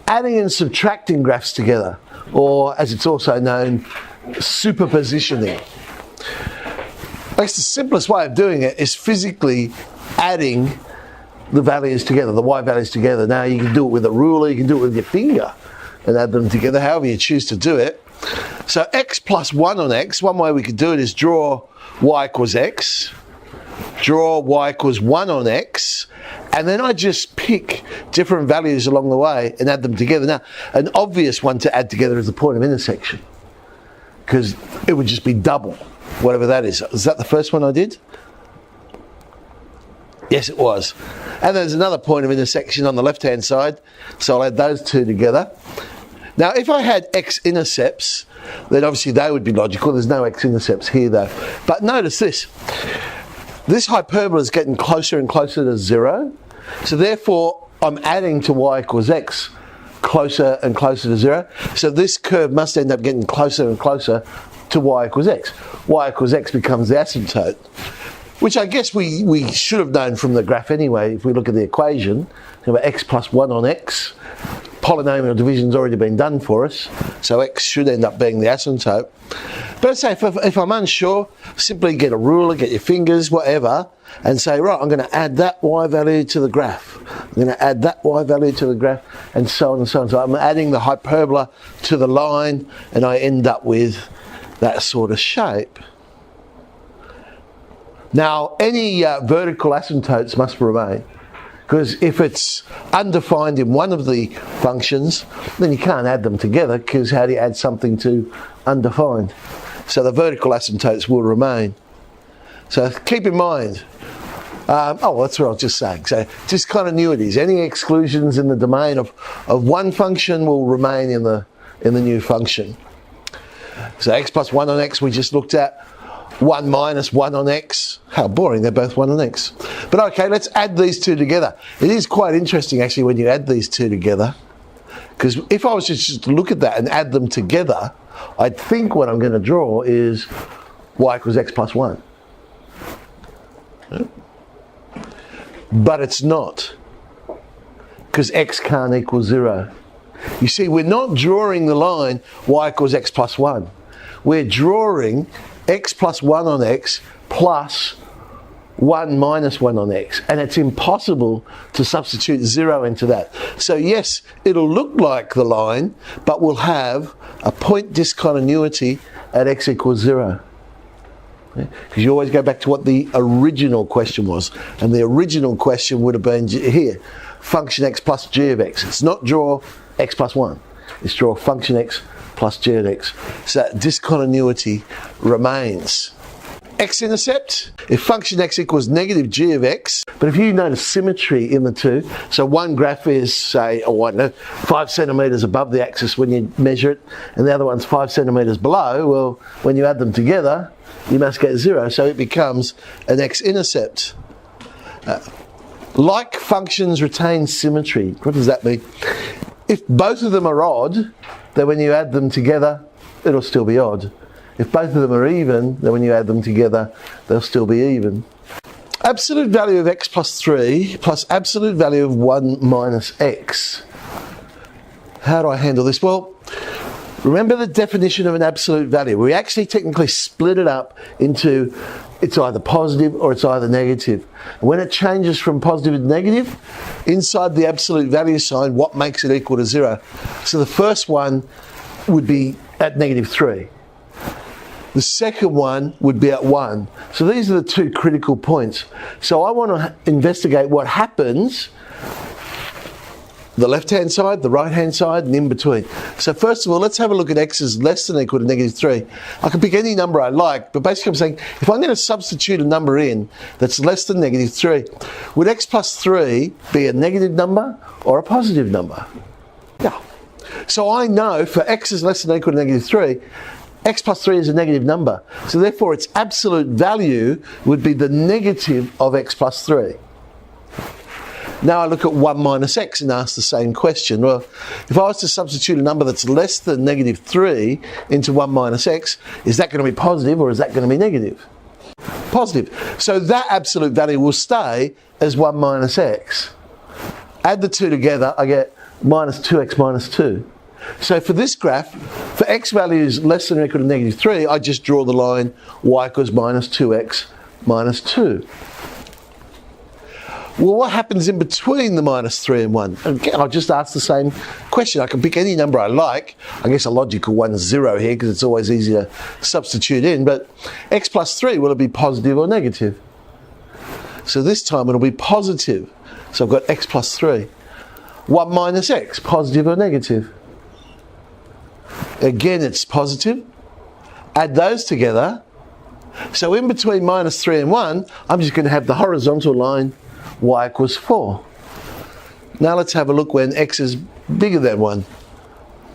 adding and subtracting graphs together, or as it's also known, superpositioning. I guess the simplest way of doing it is physically adding the values together, the y values together. Now you can do it with a ruler, you can do it with your finger and add them together, however you choose to do it. So x plus 1 on x, one way we could do it is draw y equals x, draw y equals 1 on x, and then I just pick different values along the way and add them together. Now, an obvious one to add together is the point of intersection, because it would just be double, whatever that is. Is that the first one I did? Yes, it was. And there's another point of intersection on the left-hand side, so I'll add those two together. Now, if I had x-intercepts, then obviously they would be logical. There's no x-intercepts here, though. But notice this. This hyperbola is getting closer and closer to 0. So therefore, I'm adding to y equals x closer and closer to 0. So this curve must end up getting closer and closer to y equals x. Y equals x becomes the asymptote, which I guess we should have known from the graph anyway. If we look at the equation, x plus 1 on x, polynomial division's already been done for us, so x should end up being the asymptote. But let's say if I'm unsure, simply get a ruler, get your fingers, whatever, and say, right, I'm going to add that y value to the graph. I'm going to add that y value to the graph, and so on and so on. So I'm adding the hyperbola to the line, and I end up with that sort of shape. Now, any vertical asymptotes must remain, because if it's undefined in one of the functions, then you can't add them together, because how do you add something to undefined? So the vertical asymptotes will remain. So keep in mind, that's what I was just saying. So discontinuities, any exclusions in the domain of one function will remain in the new function. So x plus 1 on x we just looked at, 1 minus 1 on x. How boring, they're both 1 on x. But okay, let's add these two together. It is quite interesting actually when you add these two together, because if I was just to look at that and add them together, I'd think what I'm going to draw is y equals x plus 1. But it's not, because x can't equal 0. You see, we're not drawing the line y equals x plus 1. We're drawing x plus 1 on x plus 1 minus 1 on x, and it's impossible to substitute 0 into that. So yes, it'll look like the line, but we'll have a point discontinuity at x equals 0. Because you always go back to what the original question was, and the original question would have been here, function x plus g of x. It's not draw x plus 1, it's draw function x plus g of x. So that discontinuity remains. X-intercept, if function x equals negative g of x, but if you notice symmetry in the two, so one graph is, say, 5 centimetres above the axis when you measure it, and the other one's 5 centimetres below, well, when you add them together, you must get 0, so it becomes an x-intercept. Like functions retain symmetry. What does that mean? If both of them are odd, then when you add them together, it'll still be odd. If both of them are even, then when you add them together, they'll still be even. Absolute value of x plus 3 plus absolute value of 1 minus x. How do I handle this? Well, remember the definition of an absolute value. We actually technically split it up into it's either positive or it's either negative. When it changes from positive to negative, inside the absolute value sign, what makes it equal to 0? So the first one would be at negative 3. The second one would be at 1. So these are the two critical points. So I want to investigate what happens the left-hand side, the right-hand side, and in between. So first of all, let's have a look at x is less than or equal to negative 3. I can pick any number I like, but basically I'm saying, if I'm going to substitute a number in that's less than negative 3, would x plus 3 be a negative number or a positive number? Yeah. So I know for x is less than or equal to negative 3, x plus 3 is a negative number. So therefore its absolute value would be the negative of x plus 3. Now I look at 1 minus x and ask the same question. Well, if I was to substitute a number that's less than negative 3 into 1 minus x, is that going to be positive or is that going to be negative? Positive. So that absolute value will stay as 1 minus x. Add the two together, I get minus 2x minus 2. So for this graph, for x values less than or equal to negative 3, I just draw the line y equals minus 2x minus 2. Well, what happens in between the minus 3 and 1? Again, I'll just ask the same question. I can pick any number I like. I guess a logical one is 0 here because it's always easier to substitute in. But x plus 3, will it be positive or negative? So this time it'll be positive. So I've got x plus 3. 1 minus x, positive or negative? Again, it's positive. Add those together. So in between minus 3 and 1, I'm just going to have the horizontal line y equals 4. Now let's have a look when x is bigger than 1.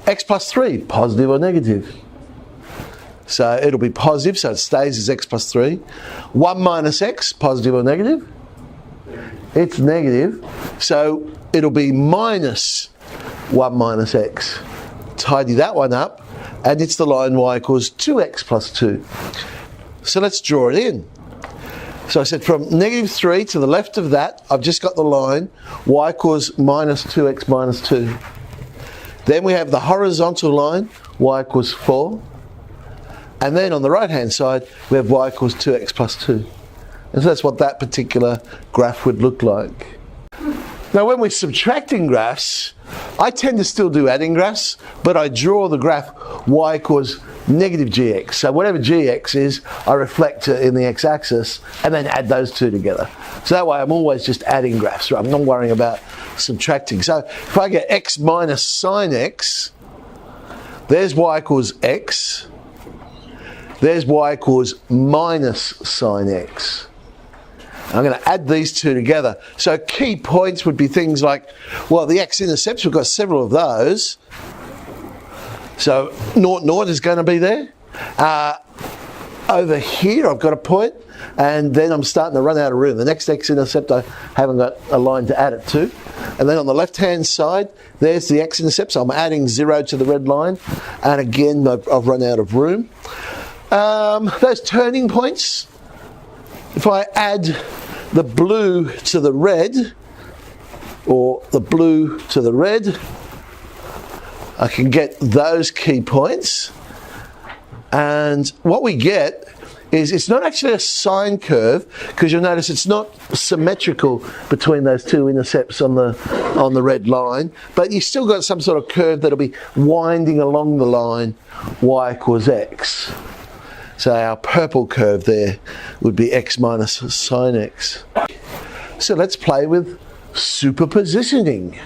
X plus 3, positive or negative? So it'll be positive, so it stays as x plus 3. 1 minus x, positive or negative? It's negative, so it'll be minus 1 minus x. Tidy that one up, and it's the line y equals 2x plus 2. So let's draw it in. So I said from negative 3 to the left of that, I've just got the line y equals minus 2x minus 2. Then we have the horizontal line, y equals 4. And then on the right-hand side, we have y equals 2x plus 2. And so that's what that particular graph would look like. Now when we're subtracting graphs, I tend to still do adding graphs, but I draw the graph y equals negative gx. So whatever gx is, I reflect it in the x-axis and then add those two together. So that way I'm always just adding graphs, right? I'm not worrying about subtracting. So if I get x minus sine x, there's y equals x. There's y equals minus sine x. I'm going to add these two together. So key points would be things like, well, the x-intercepts, we've got several of those. So 0, 0 is going to be there. Over here I've got a point, and then I'm starting to run out of room. The next x-intercept I haven't got a line to add it to. And then on the left-hand side, there's the x-intercept, so I'm adding 0 to the red line. And again, I've run out of room. Those turning points, if I add the blue to the red, or the blue to the red, I can get those key points. And what we get is it's not actually a sine curve, because you'll notice it's not symmetrical between those two intercepts on the red line, but you still got some sort of curve that'll be winding along the line y equals x. So our purple curve there would be x minus sine x. So let's play with superpositioning.